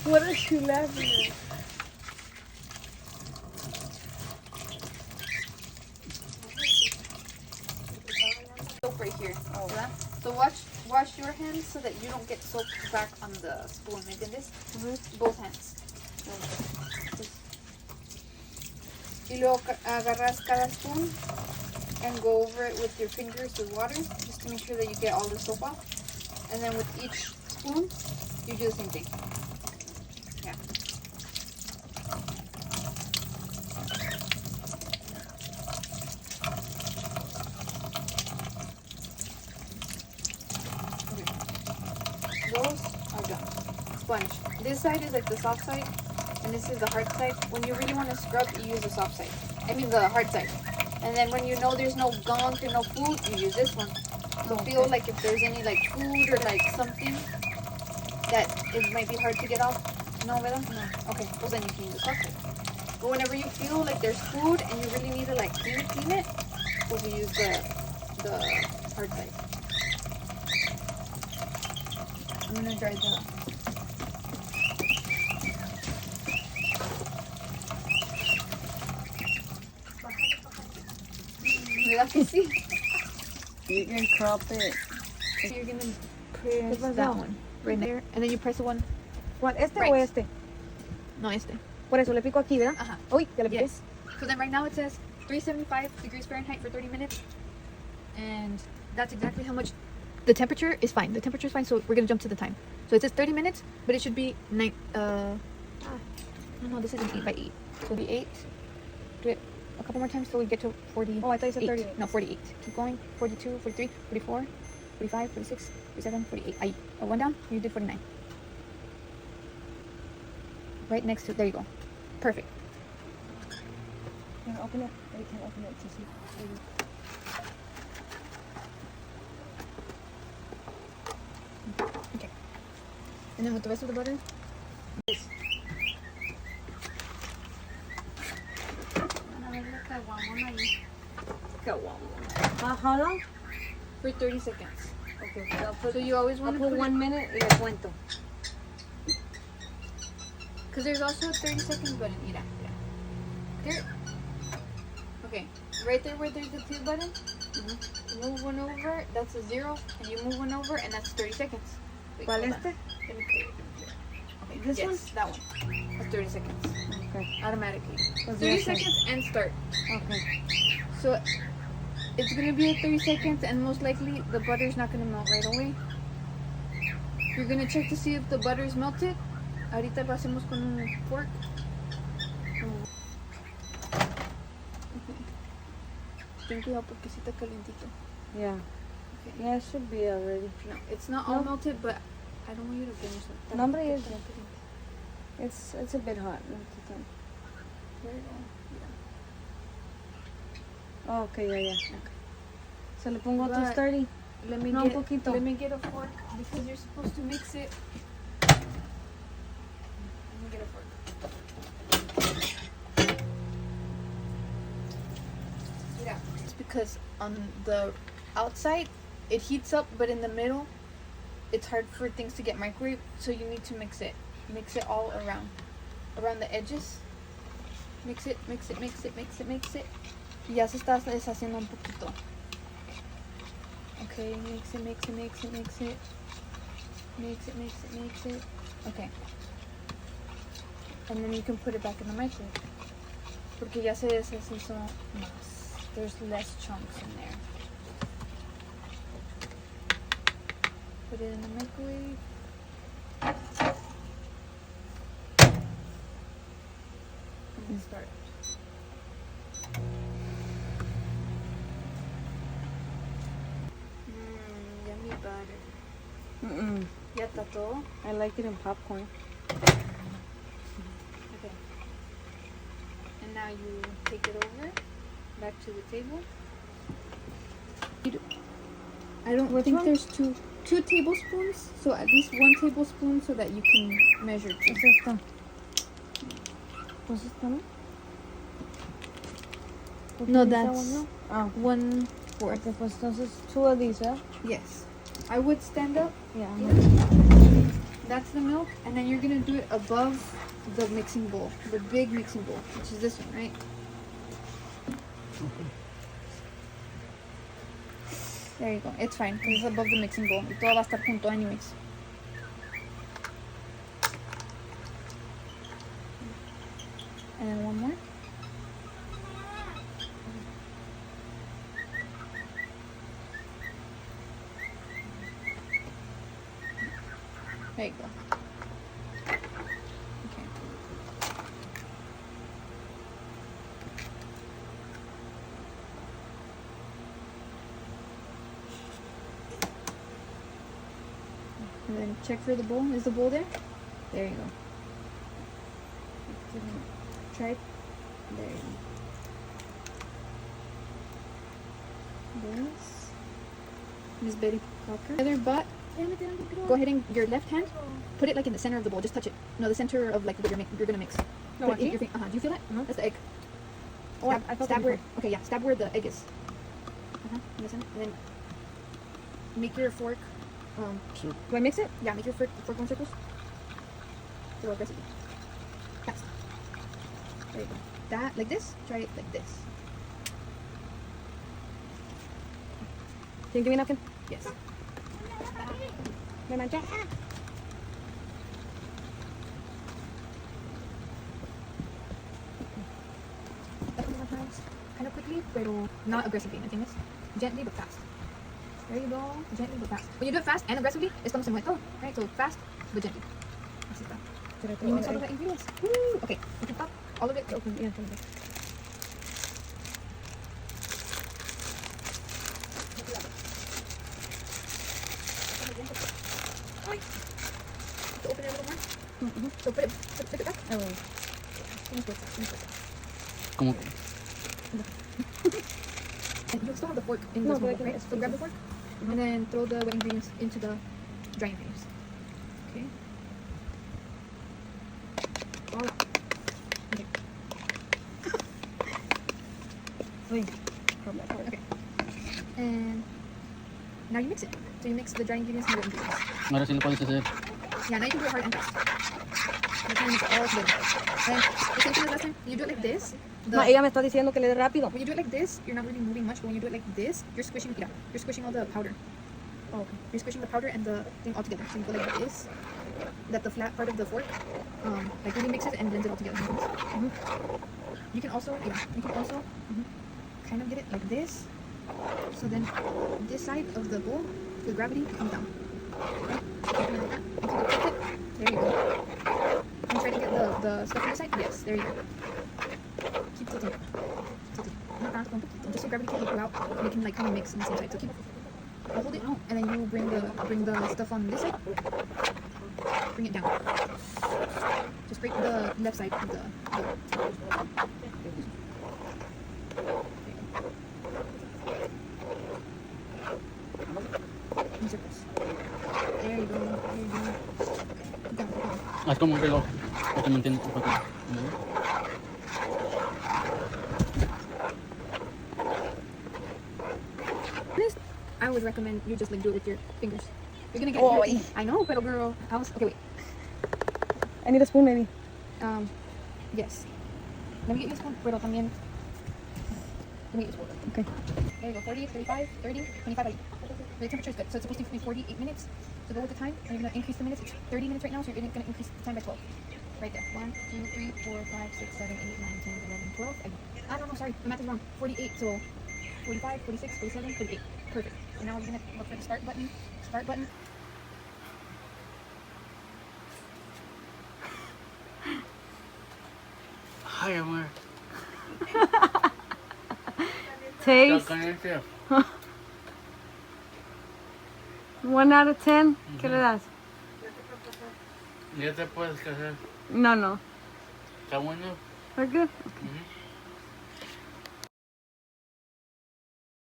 What are you laughing at? Soap right here. Oh. ¿Verdad? So wash your hands so that you don't get soap back on the spoon. ¿Me entiendes? Both hands. Y luego agarras cada spoon and go over it with your fingers with water just to make sure that you get all the soap off. And then with each spoon, you do the same thing. Yeah. Okay. Those are done. Sponge. This side is like the soft side, and this is the hard side. When you really want to scrub, you use the soft side. I mean the hard side. And then when you know there's no gunk or no food, you use this one. So feel like if there's any like food or like something that it might be hard to get off. No, ¿verdad? No. Okay, well then you can use the soft side. But whenever you feel like there's food and you really need to like clean it, well you use the hard side. I'm gonna dry the ¿verdad que sí? You can crop it. So you're gonna press that one right there, and then you press the one. ¿Cuál? ¿Este Right. o este? No, este. Por eso le pico aquí, ¿verdad? Ajá. Uy, ya le piqué. Yes. So then right now it says 375 degrees Fahrenheit for 30 minutes, and that's exactly how much. The temperature is fine. The temperature is fine. So we're gonna jump to the time. So it says 30 minutes, but it should be no, this is an 8 by 8. So it'll be 8. Do it a couple more times till we get to 40. Oh, I thought you said 30. No, 48. Keep going. 42, 43, 44, 45, 46, 47, 48. One down. You did 49. Right next to. There you go. Perfect. Can open it? You can open it to see. Okay. And then with the rest of the butter. How long? For 30 seconds. Okay, so I'll put, So you always I'll want to put put 1 minute y le cuento. because there's also a 30 seconds button. Mira. There. Okay. Right there where there's the 2 button. Move one over. That's a 0. And you move one over, and that's 30 seconds. Wait, ¿Cuál hold on. este? Let me put it here. Okay. This yes, one? that one. That's 30 seconds. Okay. Automatically. Pues 30 ya sé. seconds and start. Okay. So it's gonna be at 30 seconds, and most likely the butter's not gonna melt right away. You're gonna check to see if the butter is melted. Ahorita lo hacemos con un fork. Okay. Ten cuidado porque sí está calientito. Yeah. Okay. Yeah, it should be already. No, it's not all No. melted, but I don't want you to finish it. No, hombre, ya es- It's a bit hot. There you go. Oh, okay, yeah. Okay. So le pongo But- 230. Let me No, get un poquito. Let me get a fork because you're supposed to mix it. Let me get a fork. Yeah, it's because on the outside it heats up, but in the middle it's hard for things to get microwaved. So you need to mix it all around the edges. Mix it. Y ya se está deshaciendo un poquito. Okay, mix it. Mix it. Okay. And then you can put it back in the microwave. Porque ya se deshizo más. There's less chunks in there. Put it in the microwave. And then start. Yummy butter. Ya está todo. I like it in popcorn. Okay. And now you take it over back to the table. I don't Which think one? there's two tablespoons, so at least 1 tablespoon so that you can measure two. Es esto. Pues esto, ¿no? No, Porque that's esta one, no? 1/4. Okay, pues entonces 2 of these, ¿verdad? Yes. I would stand up. Yeah. That's the milk, and then you're gonna do it above the mixing bowl, the big mixing bowl, which is this one, right? There you go. It's fine because it's above the mixing bowl. Y todo va a estar junto anyways. And then one more. There you go. Okay. And then check for the bowl. Is the bowl there? There you go. Try it. There you go. This. Miss Betty Crocker. Other butt. Go ahead and your left hand, put it like in the center of the bowl. Just touch it. No, the center of like what you're gonna mix. No, Put it in your finger. Do you feel that? Uh-huh. That's the egg. Oh, Stab, I felt stab it where. before. Okay, yeah. Stab where the egg is. In the center, and then make your fork. Do I mix it? Yeah, make your fork one circles. So aggressively. Fast. There you go. That like this. Try it like this. Can you give me a napkin? Yes. ¿Me mancha? Sometimes kind of quickly, pero not aggressively. ¿Me entiendes? Gently but fast. There you go. Gently but fast. When you do it fast and aggressively, es como se mueve todo. Right? So fast but gently. Así está. Can you mix all of the ingredients? Woo! Okay. You can pop all of it. Open, yeah, open it. Ay. To open it a little more. So put it back. I will. Finish with that. Finish with that. Como And you still have the fork in No, this but I bowl, can- right? So grab the fork and then throw the wet ingredients into the dry ingredients. Okay. All out. Okay. Wait. From that part. Okay. And now you mix it. So you mix the dry ingredients and the wet ingredients. ahora sí lo puedes hacer. Yeah, now you can do it hard and fast. You can mix it all together. And the same thing as last time. You do it like this. Ma, ella me está diciendo que le dé rápido. When you do it like this, you're not really moving much. But when you do it like this, you're squishing. Yeah, you're squishing all the powder. Oh, okay. You're squishing the powder and the thing all together. So you go like this. That the flat part of the fork, like really mixes it and blends it all together. You can also, kind of get it like this. So then this side of the bowl, the gravity comes down. Okay? Something like that. You can tilt it. There you go. And try to get the stuff on the side. Yes, there you go. Keep tilting it. Tilt it. Not tanto, un poquito. Just so gravity can go out and you can like kind of mix on the same side. So keep hold it, and then you bring the stuff on this side. Bring it down. Just break the left side of the bowl. In circles. There you go. There you go. Keep going, keep going. Haz como un reloj. Para que me entiendas un poquito. Honest, I would recommend you just like do it with your fingers. You're gonna get. Oh, your- I know, but girl, I was okay. Wait. I need a spoon, maybe. Yes. Let me get you a spoon. Pero también. Let me get you a spoon. Okay. There you go. 40, 35, 30, 25 ahí. The temperature is good. So it's supposed to be 48 minutes. So go with the time. And you're gonna increase the minutes. It's 30 minutes right now, so you're gonna increase the time by 12. Right there. 1, 2, 3, 4, 5, 6, 7, 8, 9, 10, 11, 12. I don't know, sorry. The math is wrong. 48, so 45, 46, 47, 48. Perfect. And now we're gonna look for the start button. Start button. Ay, amor. Taste. 1 out of 10. ¿Qué le das? Ya te puedes casar. No, no. ¿Está bueno? We're good. Ujú.